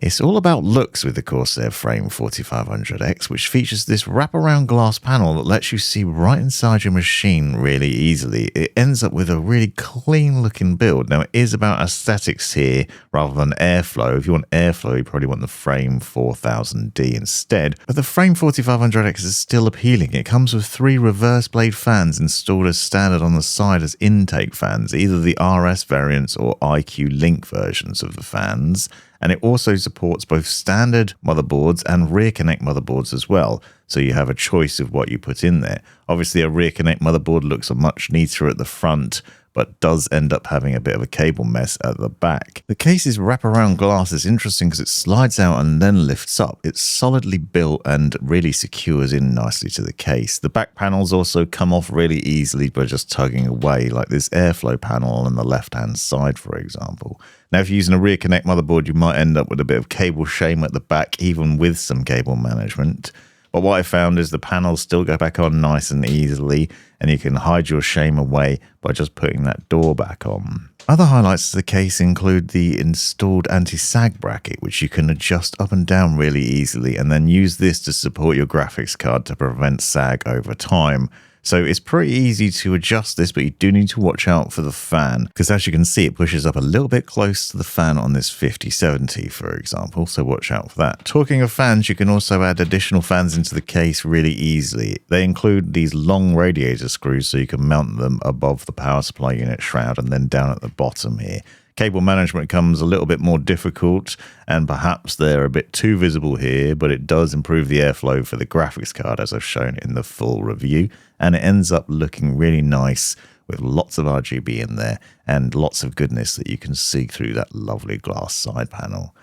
It's all about looks with the Corsair Frame 4500X, which features this wraparound glass panel that lets you see right inside your machine really easily. It ends up with a really clean looking build. Now, it is about aesthetics here rather than airflow. If you want airflow, you probably want the Frame 4000D instead. But the Frame 4500X is still appealing. It comes with 3 reverse blade fans installed as standard on the side as intake fans, either the RS variants or iCue Link versions of the fans. And it also supports both standard motherboards and rear connect motherboards as well, so you have a choice of what you put in there. Obviously, a rear connect motherboard looks much neater at the front, but does end up having a bit of a cable mess at the back. The case's wraparound glass is interesting because it slides out and then lifts up. It's solidly built and really secures in nicely to the case. The back panels also come off really easily by just tugging away, like this airflow panel on the left-hand side, for example. Now, if you're using a rear connect motherboard, you might end up with a bit of cable shame at the back, even with some cable management. But what I found is the panels still go back on nice and easily, and you can hide your shame away by just putting that door back on. Other highlights of the case include the installed anti-sag bracket, which you can adjust up and down really easily, and then use this to support your graphics card to prevent sag over time. So it's pretty easy to adjust this, but you do need to watch out for the fan, because as you can see, it pushes up a little bit close to the fan on this 5070, for example, so watch out for that. Talking of fans, you can also add additional fans into the case really easily. They include these long radiator screws, so you can mount them above the power supply unit shroud and then down at the bottom here. Cable management comes a little bit more difficult, and perhaps they're a bit too visible here, but it does improve the airflow for the graphics card, as I've shown in the full review, and it ends up looking really nice with lots of RGB in there and lots of goodness that you can see through that lovely glass side panel.